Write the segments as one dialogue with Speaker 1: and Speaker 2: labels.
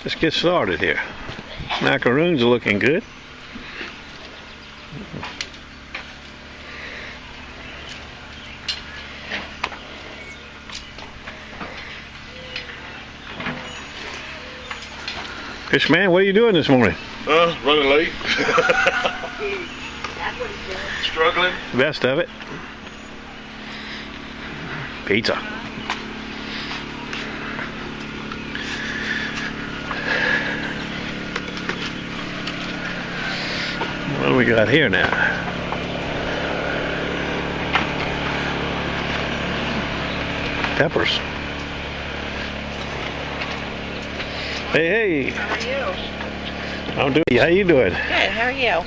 Speaker 1: Let's get started here. Macaroons are looking good. Fish man, what are you doing this morning?
Speaker 2: Running late. Struggling.
Speaker 1: Best of it. Pizza. What do we got here now? Peppers. Hey, hey.
Speaker 3: How are you?
Speaker 1: I'm doing. How you doing?
Speaker 3: Good. How are you?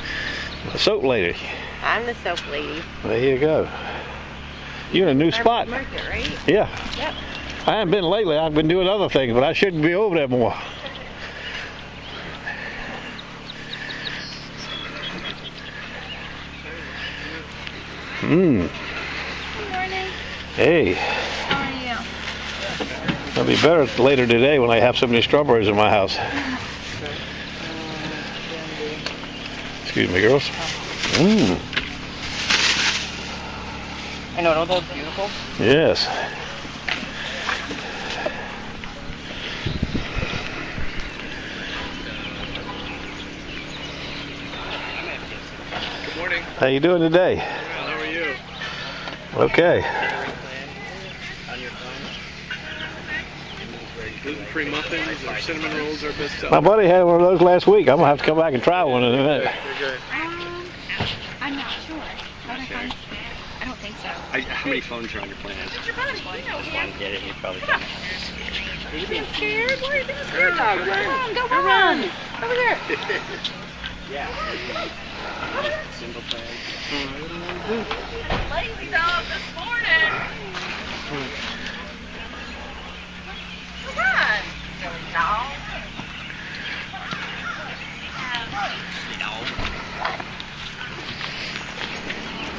Speaker 1: The soap lady.
Speaker 3: I'm the soap lady.
Speaker 1: There you go. You in a new spot?
Speaker 3: Market, right?
Speaker 1: Yeah.
Speaker 3: Yep.
Speaker 1: I haven't been lately. I've been doing other things, but I should be over there more. Mmm.
Speaker 4: Good morning.
Speaker 1: Hey.
Speaker 4: How are you?
Speaker 1: It'll be better later today when I have so many strawberries in my house. Excuse me, girls. Mmm.
Speaker 3: I know, don't they look beautiful?
Speaker 1: Yes.
Speaker 2: Good morning.
Speaker 1: How you doing today?
Speaker 2: Well, how are you?
Speaker 1: Okay.
Speaker 2: Gluten-free muffins or cinnamon rolls are best
Speaker 1: My buddy had one of those last week. I'm gonna have to come back and try one in a minute.
Speaker 4: I'm not sure. I don't think so.
Speaker 5: How many phones are on your plan?
Speaker 4: What's your phone? You know,
Speaker 5: One, get it, you probably done it.
Speaker 4: Are you being scared? Why are you being scared? Come on, go run. Over there.
Speaker 5: Single plan.
Speaker 4: Lazy dog this morning. Come on. Silly dog.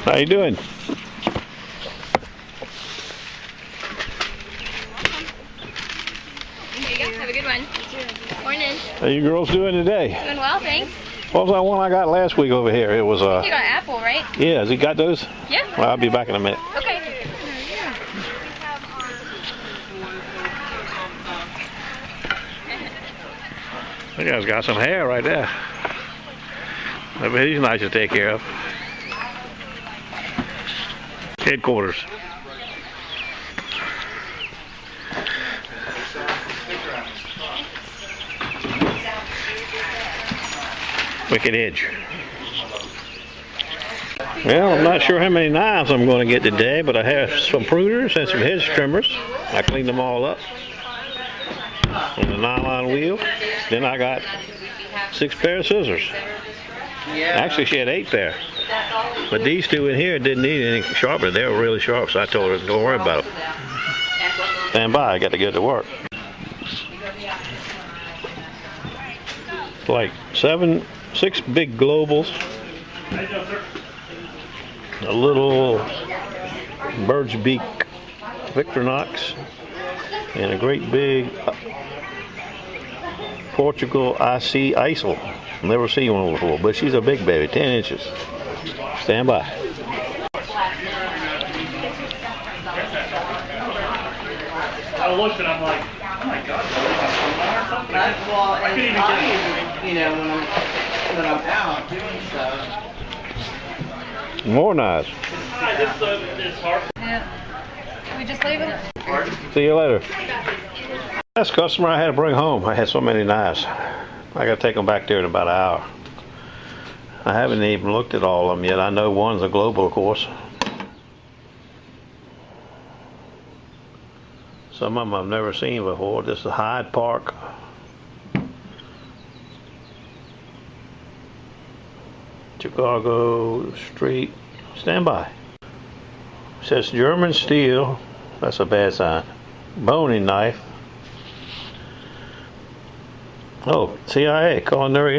Speaker 1: How you doing?
Speaker 4: There you go. Have a good one. Morning.
Speaker 1: How you girls doing today?
Speaker 4: Doing well, thanks.
Speaker 1: What was that one I got last week over here? It was
Speaker 4: You got apple, right?
Speaker 1: yeah. Has he got those?
Speaker 4: Yeah.
Speaker 1: Well, I'll be back in a minute.
Speaker 4: Okay.
Speaker 1: That guy's got some hair right there. I bet he's nice to take care of. Headquarters. Wicked Edge. Well, I'm not sure how many knives I'm going to get today, but I have some pruners and some hedge trimmers. I cleaned them all up on the nylon wheel. Then I got 6 pairs of scissors. Actually, she had 8 pair. But these 2 in here didn't need any sharpener. They were really sharp, so I told her, don't worry about it. Stand by, I got to get to work. Like 6 big globals. A little bird's beak Victorinox. And a great big Portugal IC ISIL. Never seen one before, but she's a big baby, 10 inches. Stand by.
Speaker 6: I looked and I'm like, oh my god,
Speaker 3: That's well, I couldn't even you know, when I'm out doing stuff.
Speaker 1: More knives.
Speaker 6: it's hard.
Speaker 4: Yeah. Can we just leave it?
Speaker 1: See you later. Last customer I had to bring home. I had so many knives. I got to take them back there in about an hour. I haven't even looked at all of them yet. I know one's a global, of course. Some of them I've never seen before. This is Hyde Park. Chicago Street. Stand by. It says German steel. That's a bad sign. Boning knife. Oh, CIA, culinary